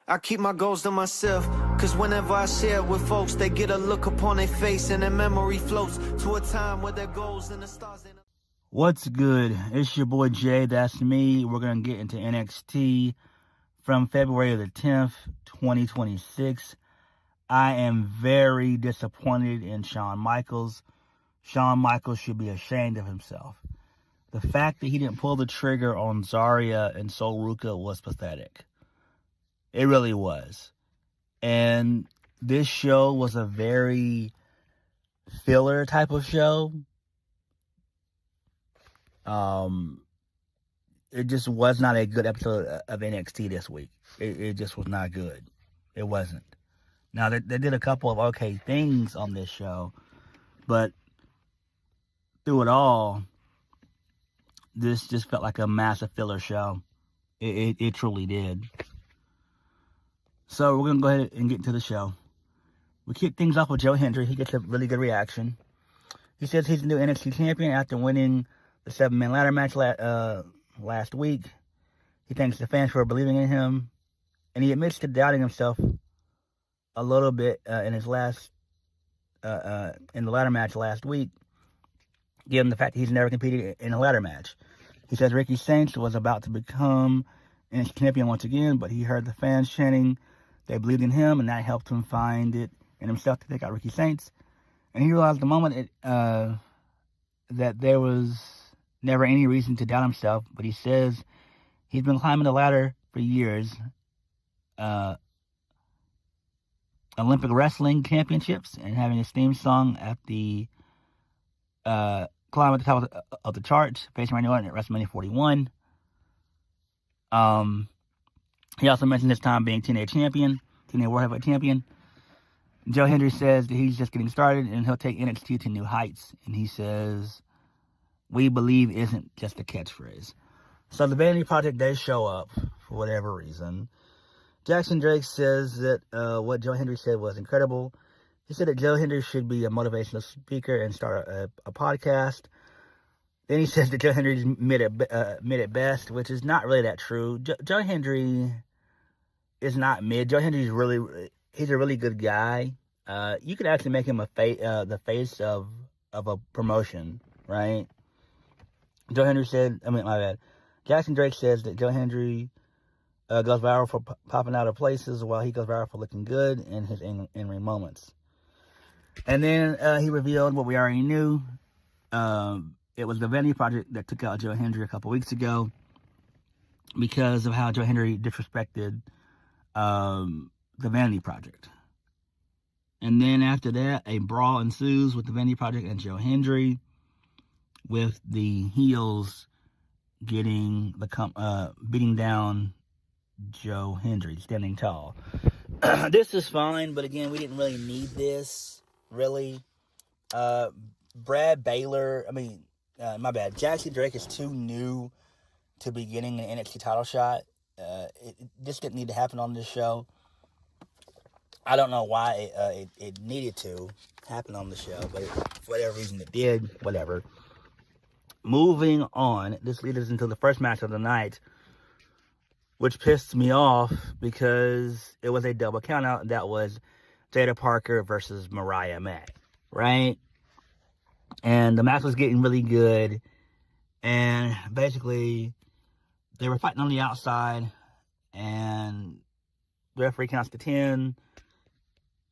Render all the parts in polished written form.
I keep my goals to myself, cause whenever I share it with folks, they get a look upon their face and their memory floats to a time where their goals and the stars ain't... What's good? It's your boy Jay, that's me. We're going to get into NXT from February the 10th, 2026. I am very disappointed in Shawn Michaels. Shawn Michaels should be ashamed of himself. The fact that he didn't pull the trigger on Zaria and Sol Ruca was pathetic. It really was. And this show was a very filler type of show. It just was not a good episode of NXT this week. It just was not good. It wasn't. Now, they did a couple of okay things on this show, but through it all, this just felt like a massive filler show. It truly did. So we're going to go ahead and get into the show. We kick things off with Joe Hendry. He gets a really good reaction. He says he's the new NXT champion after winning the 7-man ladder match last week. He thanks the fans for believing in him. And he admits to doubting himself a little bit in his last in the ladder match last week, given the fact that he's never competed in a ladder match. He says Ricky Saints was about to become NXT champion once again, but he heard the fans chanting. They believed in him, and that helped him find it in himself to take out Ricky Saints. And he realized the moment that there was never any reason to doubt himself, but he says he's been climbing the ladder for years. Olympic Wrestling Championships and having his theme song at the climb at the top of the charts, facing Randy Orton at WrestleMania 41. He also mentioned his time being TNA World Heavyweight Champion. Joe Hendry says that he's just getting started and he'll take NXT to new heights. And he says, "We believe" isn't just a catchphrase. So the Vanity Project, they show up for whatever reason. Jackson Drake says that what Joe Hendry said was incredible. He said that Joe Hendry should be a motivational speaker and start a podcast. Then he says that Joe Hendry's mid at best, which is not really that true. Joe Hendry is not mid. Joe Hendry's he's a really good guy. You could actually make him the face of a promotion, right? Joe Hendry said, my bad. Jackson Drake says that Joe Hendry goes viral for popping out of places while he goes viral for looking good in his in-ring moments. And then he revealed what we already knew. It was the Vanity Project that took out Joe Hendry a couple weeks ago because of how Joe Hendry disrespected the Vanity Project. And then after that, a brawl ensues with the Vanity Project and Joe Hendry, with the heels beating down Joe Hendry, standing tall. This is fine, but again, we didn't really need this, really. Brad Baylor, my bad. Jackson Drake is too new to be getting an NXT title shot. This didn't need to happen on this show. I don't know why it needed to happen on the show, but for whatever reason it did, whatever. Moving on, this leads us into the first match of the night, which pissed me off because it was a double countout. That was Jada Parker versus Mariah May, right? And the match was getting really good. And basically, they were fighting on the outside. And the referee counts to 10.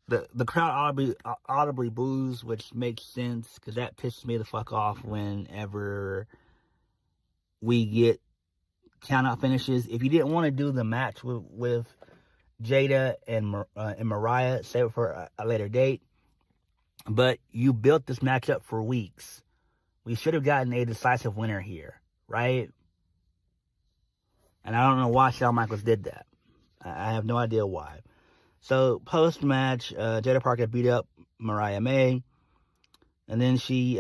The crowd audibly boos, which makes sense because that pisses me the fuck off whenever we get count-out finishes. If you didn't want to do the match with Jada and Mariah, save it for a later date. But you built this match up for weeks. We should have gotten a decisive winner here, right? And I don't know why Shawn Michaels did that. I have no idea why. So, post-match, Jada Parker beat up Mariah May. And then she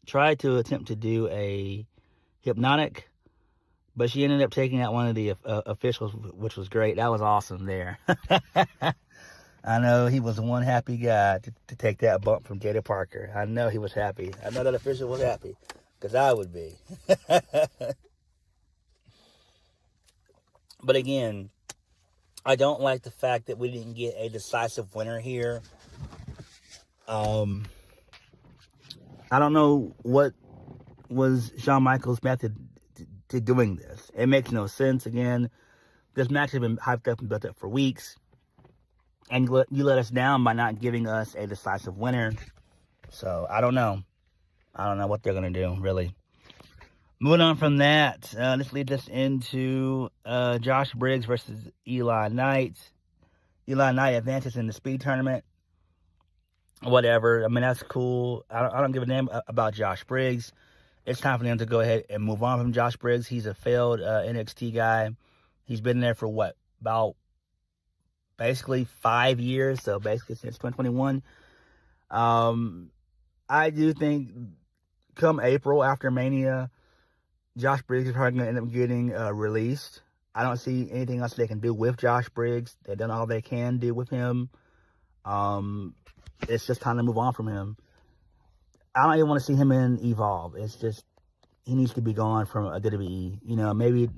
tried to attempt to do a hypnotic, but she ended up taking out one of the officials, which was great. That was awesome there. I know he was one happy guy to take that bump from Jada Parker. I know he was happy. I know that official was happy, because I would be. But again, I don't like the fact that we didn't get a decisive winner here. I don't know what was Shawn Michaels' method to doing this. It makes no sense. Again, this match has been hyped up and built up for weeks. And you let us down by not giving us a decisive winner. So, I don't know. I don't know what they're going to do, really. Moving on from that, this leads us into Josh Briggs versus Eli Knight. Eli Knight advances in the speed tournament. Whatever. I mean, that's cool. I don't give a damn about Josh Briggs. It's time for them to go ahead and move on from Josh Briggs. He's a failed NXT guy. He's been there for what? About basically 5 years. So basically since 2021. I do think come April after Mania, Josh Briggs is probably going to end up getting released. I don't see anything else they can do with Josh Briggs. They've done all they can do with him. It's just time to move on from him. I don't even want to see him in Evolve. It's just, he needs to be gone from WWE. You know, maybe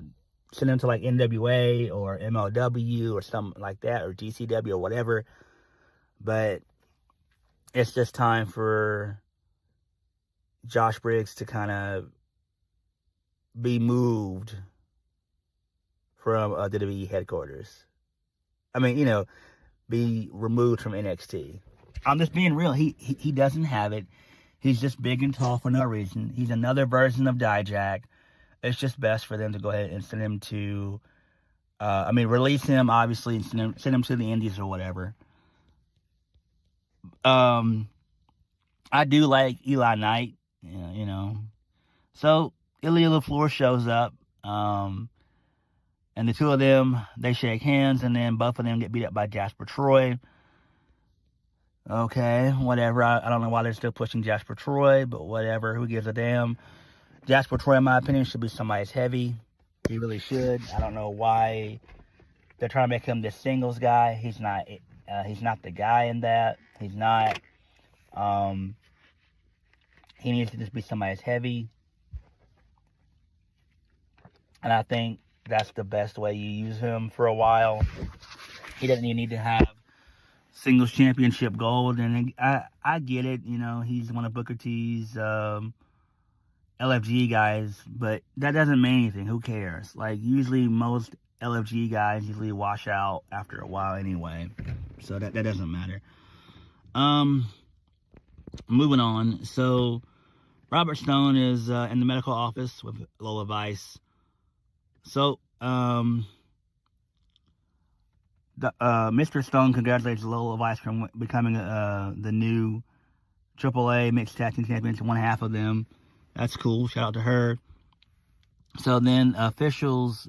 send him to like NWA or MLW or something like that, or GCW or whatever. But it's just time for Josh Briggs to kind of be moved from WWE headquarters. I mean, you know, be removed from NXT. I'm just being real. He doesn't have it. He's just big and tall for no reason. He's another version of Dijak. It's just best for them to go ahead and send him to, release him, obviously, and send him to the Indies or whatever. I do like Eli Knight, you know. So, Ilya LaFleur shows up, and the two of them, they shake hands, and then both of them get beat up by Jasper Troy. Okay, whatever. I don't know why they're still pushing Jasper Troy, but whatever. Who gives a damn? Jasper Troy, in my opinion, should be somebody's heavy. He really should. I don't know why they're trying to make him this singles guy. He's not the guy in that. He's not. He needs to just be somebody's heavy. And I think that's the best way you use him for a while. He doesn't even need to have singles championship gold. And I get it. You know, he's one of Booker T's LFG guys. But that doesn't mean anything. Who cares? Like, usually most LFG guys usually wash out after a while anyway. So that doesn't matter. Moving on. So, Robert Stone is in the medical office with Lola Vice. So, Mr. Stone congratulates Lola Vice for becoming the new AAA Mixed Tag Team Champions, one half of them. That's cool. Shout out to her. So then officials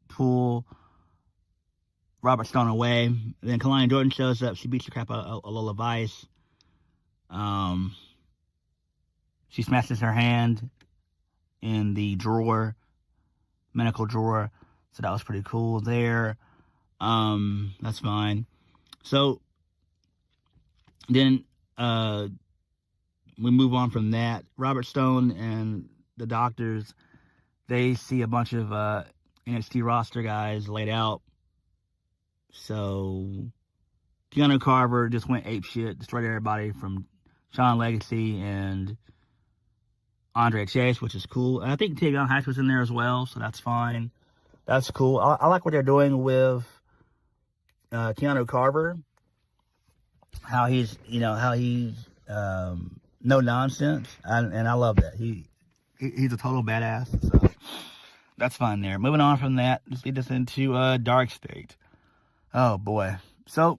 pull Robert Stone away. Then Kalani Jordan shows up. She beats the crap out of Lola Vice. She smashes her hand in the drawer, medical drawer. So that was pretty cool there. That's fine. So then we move on from that. Robert Stone and the doctors, they see a bunch of NXT roster guys laid out. So Keanu Carver just went apeshit, destroyed everybody from Shawn Legacy and Andre Chase, which is cool. And I think Tavion Heights was in there as well, so that's fine. That's cool. I like what they're doing with Keanu Carver. How he's no nonsense, and I love that. He's a total badass. So that's fine there. Moving on from that, let's lead us into Darkstate. Oh boy. So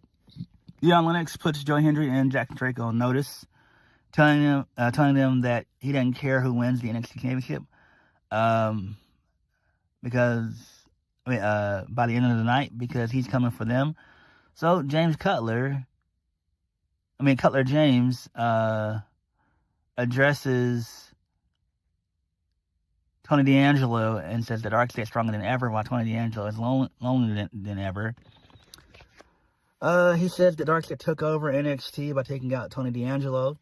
Young Lennox puts Joe Hendry and Jack Drake on notice, telling them that he doesn't care who wins the NXT Championship, because by the end of the night, because he's coming for them. So Cutler James addresses Tony D'Angelo and says that Darkstate's stronger than ever, while Tony D'Angelo is lonelier than ever. He says that Darkstate took over NXT by taking out Tony D'Angelo.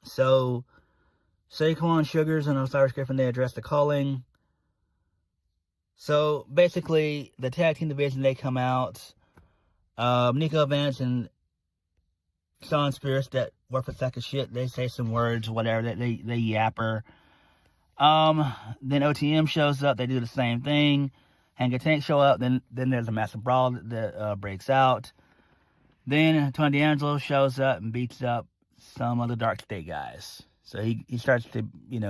So Saquon, Sugars, and Osiris Griffin, they address the calling. So basically, the tag team division, they come out. Nico Vance and Sean Spears that work for sack of shit. They say some words, whatever. They yapper. Then OTM shows up. They do the same thing. Hank and Tank show up. Then there's a massive brawl that breaks out. Then Tony D'Angelo shows up and beats up some of the Darkstate guys. So he starts to,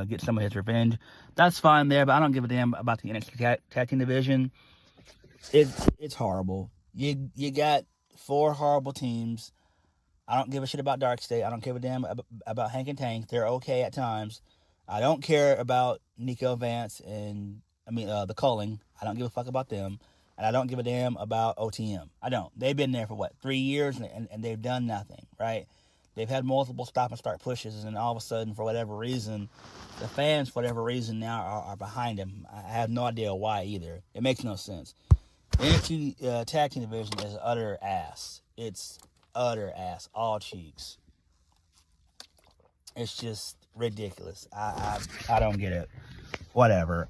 get some of his revenge. That's fine there, but I don't give a damn about the NXT tag team division. It's horrible. You got 4 horrible teams. I don't give a shit about Darkstate. I don't give a damn about Hank and Tank. They're okay at times. I don't care about Nico Vance and, the Culling. I don't give a fuck about them. And I don't give a damn about OTM. I don't. They've been there for, 3 years, and they've done nothing, right? They've had multiple stop-and-start pushes, and all of a sudden, for whatever reason, the fans, for whatever reason, now are behind them. I have no idea why either. It makes no sense. The NXT tag team division is utter ass. It's utter ass. All cheeks. It's just ridiculous. I don't get it. Whatever.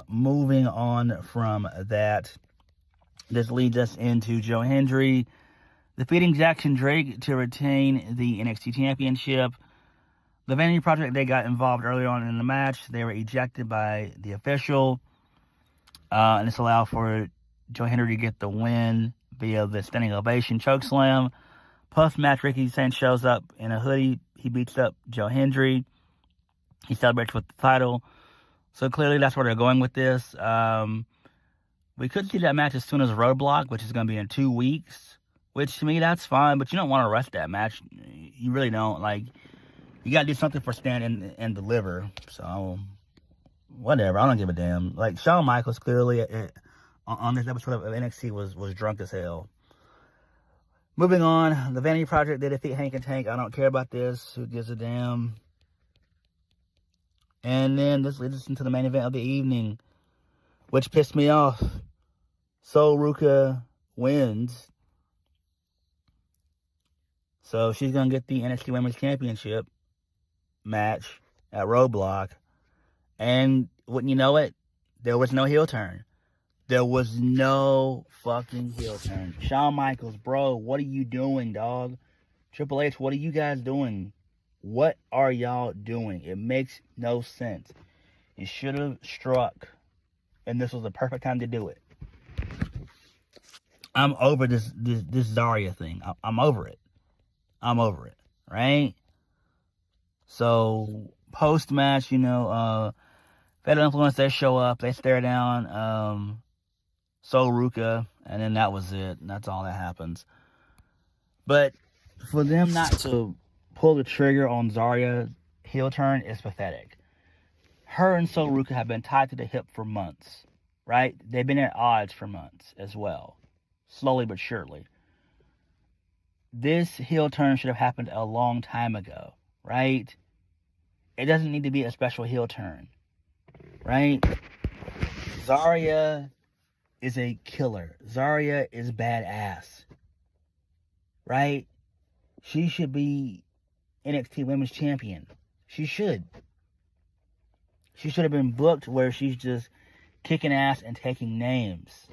Moving on from that, this leads us into Joe Hendry defeating Jackson Drake to retain the NXT Championship. The Vanity Project, they got involved earlier on in the match. They were ejected by the official. And this allowed for Joe Hendry to get the win via the standing ovation chokeslam. Post-match, Ricky Sainz shows up in a hoodie. He beats up Joe Hendry. He celebrates with the title. So clearly that's where they're going with this. We could see that match as soon as Roadblock, which is going to be in 2 weeks. Which, to me, that's fine, but you don't want to rush that match. You really don't. You got to do something for Stand and Deliver. So, whatever. I don't give a damn. Shawn Michaels clearly on this episode of NXT was drunk as hell. Moving on, the Vanity Project, they defeat Hank and Tank. I don't care about this. Who gives a damn? And then this leads us into the main event of the evening, which pissed me off. So Ruca wins. So she's going to get the NXT Women's Championship match at Roadblock. And wouldn't you know it, there was no heel turn. There was no fucking heel turn. Shawn Michaels, bro, what are you doing, dog? Triple H, what are you guys doing? What are y'all doing? It makes no sense. You should have struck, and this was the perfect time to do it. I'm over this Zaria thing. I'm over it. I'm over it, right? So, post-match, Fatal Influence, they show up, they stare down Ruca, and then that was it. That's all that happens. But for them not to pull the trigger on Zaria's heel turn is pathetic. Her and Ruca have been tied to the hip for months, right? They've been at odds for months as well, slowly but surely. This heel turn should have happened a long time ago, right? It doesn't need to be a special heel turn, right? Zaria is a killer. Zaria is badass, right? She should be NXT Women's Champion. She should. She should have been booked where she's just kicking ass and taking names.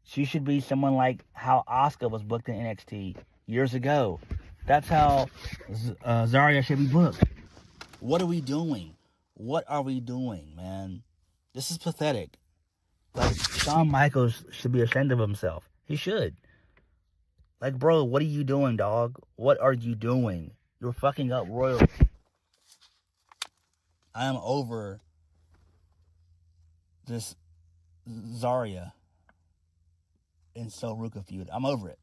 She should be someone like how Asuka was booked in NXT years ago. That's how Zaria should be booked. What are we doing? What are we doing, man? This is pathetic. Shawn Michaels should be ashamed of himself. He should. Bro, what are you doing, dog? What are you doing? You're fucking up royalty. I am over this Zaria and Ruca feud. I'm over it.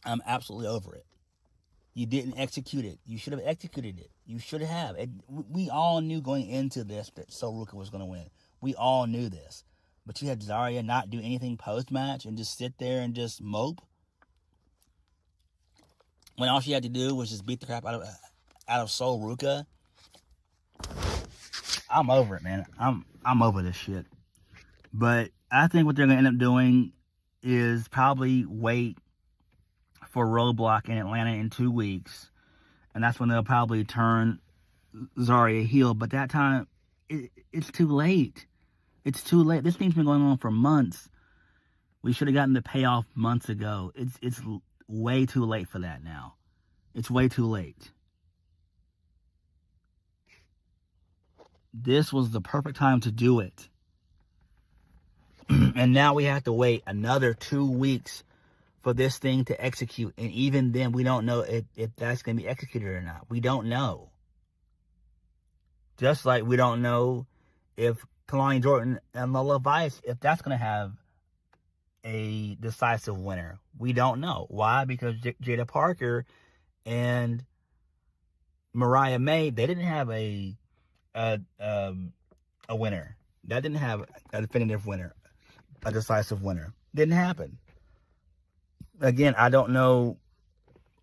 I'm absolutely over it. You didn't execute it. You should have executed it. You should have. We all knew going into this that Ruca was going to win. We all knew this. But you had Zaria not do anything post-match and just sit there and just mope. When all she had to do was just beat the crap out of Ruca. I'm over it, man. I'm over this shit. But I think what they're going to end up doing is probably wait for Roadblock in Atlanta in 2 weeks. And that's when they'll probably turn Zaria heel. But that time, it's too late. It's too late. This thing's been going on for months. We should have gotten the payoff months ago. It's way too late for that now. It's way too late. This was the perfect time to do it. And now we have to wait another 2 weeks for this thing to execute. And even then, we don't know if that's going to be executed or not. We don't know. Just like we don't know if Kalani Jordan and Lola Vice, if that's going to have a decisive winner. We don't know. Why? Because Jada Parker and Mariah May, they didn't have a winner. That didn't have a definitive winner, a decisive winner. Didn't happen. Again, I don't know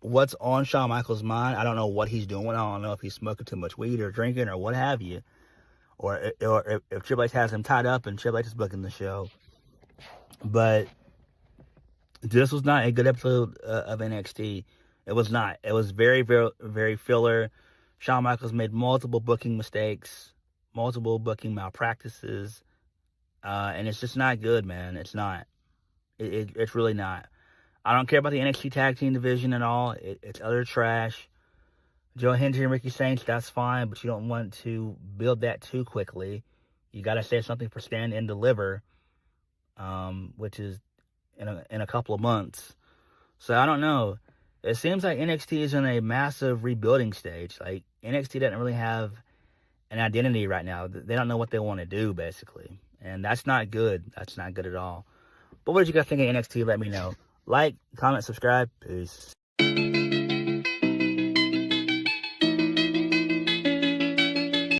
what's on Shawn Michaels' mind. I don't know what he's doing. I don't know if he's smoking too much weed or drinking or what have you. Or if Triple H has him tied up and Triple H is booking the show. But this was not a good episode of NXT. It was not. It was very, very, very filler. Shawn Michaels made multiple booking mistakes, multiple booking malpractices. And it's just not good, man. It's not. It's really not. I don't care about the NXT Tag Team division at all. It's utter trash. Joe Hendry and Ricky Saints, that's fine, but you don't want to build that too quickly. You got to say something for Stand and Deliver, which is in a couple of months. So I don't know. It seems like NXT is in a massive rebuilding stage. Like, NXT doesn't really have an identity right now. They don't know what they want to do, basically. And that's not good. That's not good at all. But what did you guys think of NXT? Let me know. Like, comment, subscribe. Peace.